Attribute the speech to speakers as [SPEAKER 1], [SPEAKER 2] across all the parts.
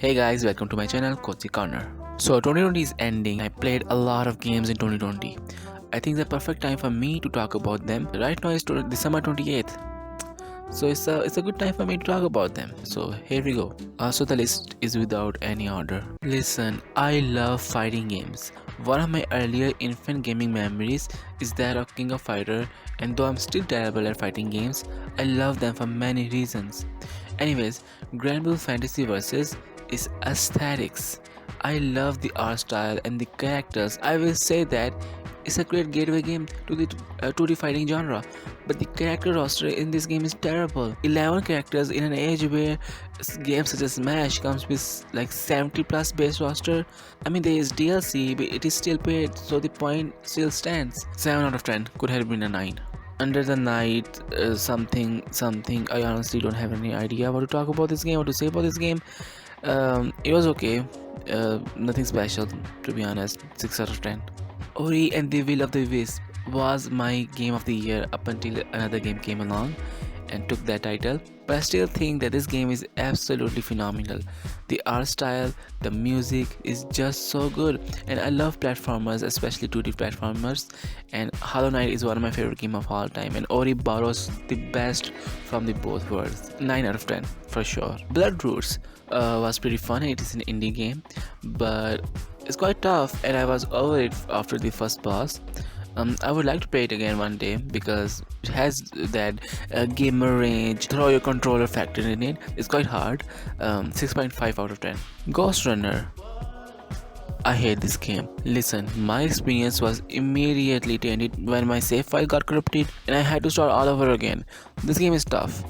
[SPEAKER 1] Hey guys, welcome to my channel Cozy Corner. So 2020 is ending. I played a lot of games in 2020. I think the perfect time for me to talk about them. Right now is December 28th. So it's a good time for me to talk about them. So here we go. So the list is without any order. Listen, I love fighting games. One of my earlier infant gaming memories is that of King of Fighter, and though I'm still terrible at fighting games, I love them for many reasons. Anyways, Grand Blue Fantasy Versus is aesthetics. I love the art style and the characters. I will say that it's a great gateway game to the fighting genre, but the character roster in this game is terrible. 11 characters in an age where games such as Smash comes with like 70 plus base roster. I mean, there is DLC, but it is still paid, so the point still stands. 7 out of 10 could have been a 9. Under the Night, something. I honestly don't have any idea what to talk about this game, what to say about this game. It was okay. Nothing special, to be honest. 6 out of 10. Ori and the Will of the Wisp was my game of the year up until another game came along and took that title. But I still think that this game is absolutely phenomenal. The art style, the music is just so good, and I love platformers, especially 2D platformers. And Hollow Knight is one of my favorite game of all time, and Ori borrows the best from the both worlds. 9 out of 10 for sure. Blood Roots was pretty fun. It is an indie game, but it's quite tough, and I was over it after the first boss. I would like to play it again one day because it has that gamer range, throw your controller factor in it. It's quite hard. 6.5 out of 10. Ghost Runner. I hate this game. Listen, my experience was immediately tainted when my save file got corrupted and I had to start all over again. This game is tough.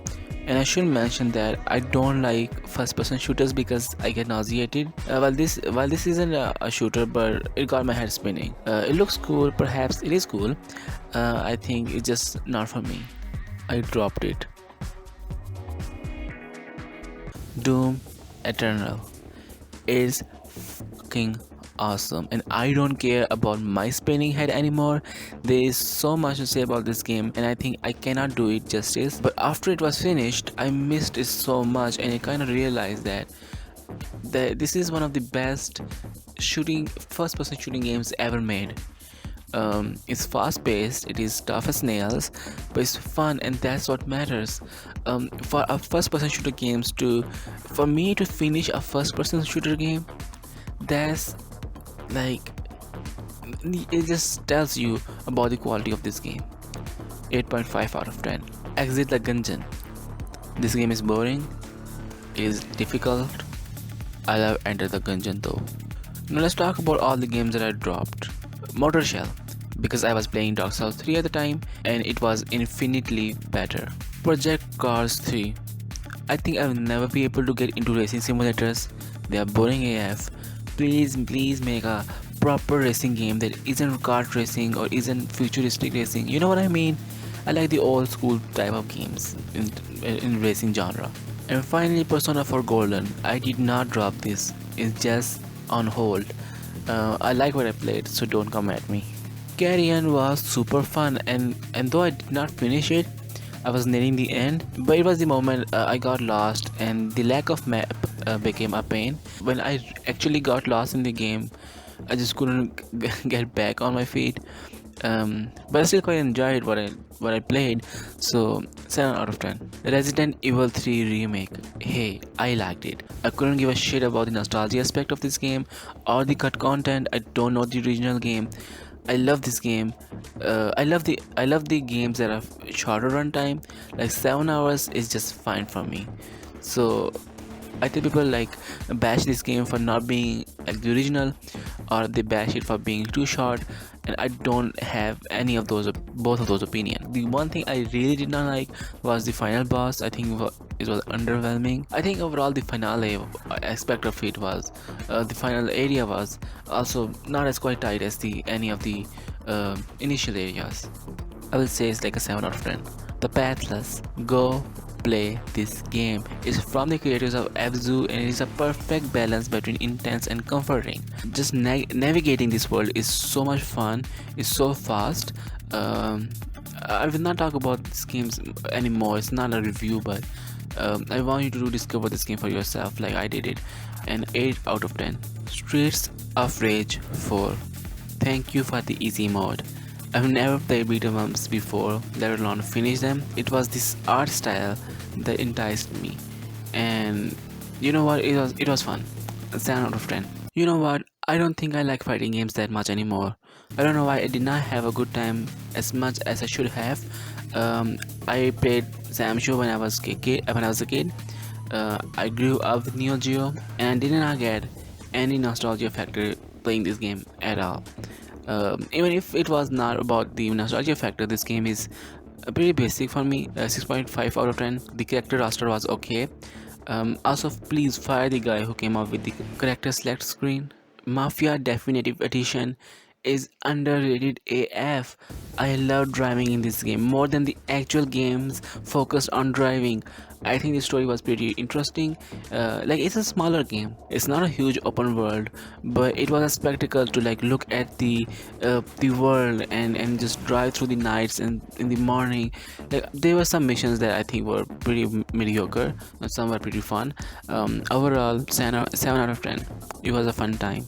[SPEAKER 1] And I should mention that I don't like first-person shooters because I get nauseated. While this isn't a shooter, but it got my head spinning. It looks cool, perhaps it is cool. I think it's just not for me. I dropped it. Doom Eternal is fucking awesome, and I don't care about my spinning head anymore. There is so much to say about this game, and I think I cannot do it justice. But after it was finished, I missed it so much, and I kind of realized that this is one of the best first-person shooting games ever made. It's fast-paced, it is tough as nails, but it's fun, and that's what matters. For a first-person shooter games for me to finish a first-person shooter game, that's like it just tells you about the quality of this game. 8.5 out of 10. Exit the Gungeon. This game is boring, it is difficult. I love Enter the Gungeon though. Now let's talk about all the games that I dropped. Motor Shell, because I was playing Dark Souls 3 at the time and it was infinitely better. Project Cars 3. I think I will never be able to get into racing simulators. They are boring AF. Please make a proper racing game that isn't kart racing or isn't futuristic racing. You know what I mean? I like the old school type of games in racing genre. And finally, Persona 4 Golden. I did not drop this. It's just on hold. I like what I played, so don't come at me. Carrion was super fun, and though I did not finish it, I was nearing the end, but it was the moment I got lost, and the lack of map became a pain. When I actually got lost in the game, I just couldn't get back on my feet. But I still quite enjoyed what I played, so 7 out of 10. Resident Evil 3 Remake. Hey, I liked it. I couldn't give a shit about the nostalgia aspect of this game or the cut content. I don't know the original game. I love this game. I love the games that have shorter runtime. Like 7 hours is just fine for me. So I think people like bash this game for not being like the original, or they bash it for being too short, and I don't have any of both of those opinions. The one thing I really did not like was the final boss. I think it was underwhelming. I think overall the finale aspect of it was the final area was also not as quite tight as any of the initial areas. I will say it's like a 7 out of 10. The Pathless. Go play this game. It's from the creators of Abzu, and it is a perfect balance between intense and comforting. Just navigating this world is so much fun. It's so fast. I will not talk about these games anymore. It's not a review, but I want you to discover this game for yourself like I did it. An 8 out of 10. Streets of Rage 4. Thank you for the easy mode. I've never played beat 'em ups before, let alone finish them. It was this art style that enticed me, and you know what? It was fun. A 10 out of 10. You know what? I don't think I like fighting games that much anymore. I don't know why I did not have a good time as much as I should have. I played Samsho when I was a kid. I grew up with Neo Geo and I did not get any nostalgia factor playing this game at all. Even if it was not about the nostalgia factor, this game is pretty basic for me. 6.5 out of 10. The character roster was okay. Also, please fire the guy who came up with the character select screen. Mafia Definitive Edition is underrated AF. I love driving in this game more than the actual games focused on driving. I think the story was pretty interesting. Like, it's a smaller game. It's not a huge open world, but it was a spectacle to like look at the world and just drive through the nights and in the morning. Like, there were some missions that I think were pretty mediocre, and some were pretty fun. Overall, 7 out of 10. It was a fun time.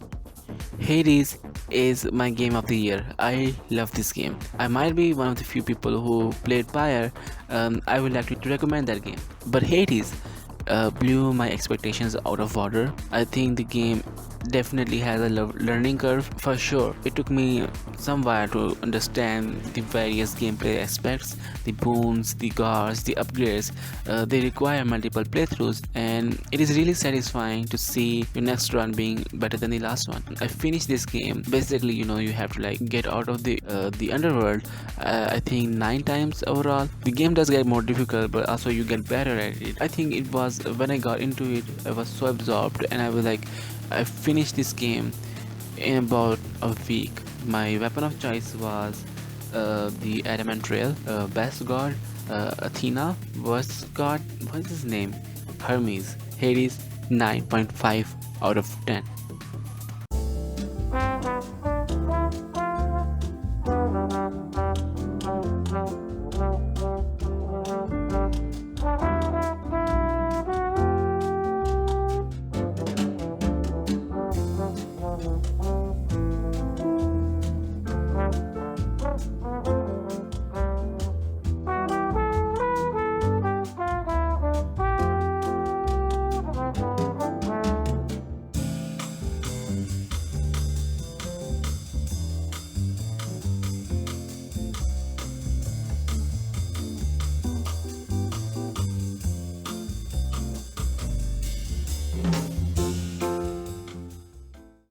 [SPEAKER 1] Hades is my game of the year. I love this game. I might be one of the few people who played Pyre. I would like to recommend that game. But Hades blew my expectations out of water. I think the game definitely has a learning curve for sure. It took me some while to understand the various gameplay aspects, the boons, the guards, the upgrades. They require multiple playthroughs, and it is really satisfying to see your next run being better than the last one. I finished this game. Basically, you have to like get out of the underworld. I think 9 times overall. The game does get more difficult, but also you get better at it. I think it was when I got into it, I was so absorbed, and I was like, I finished this game in about a week. My weapon of choice was the adamant trail, best god, Athena, worst god, what is his name, Hermes. Hades, 9.5 out of 10.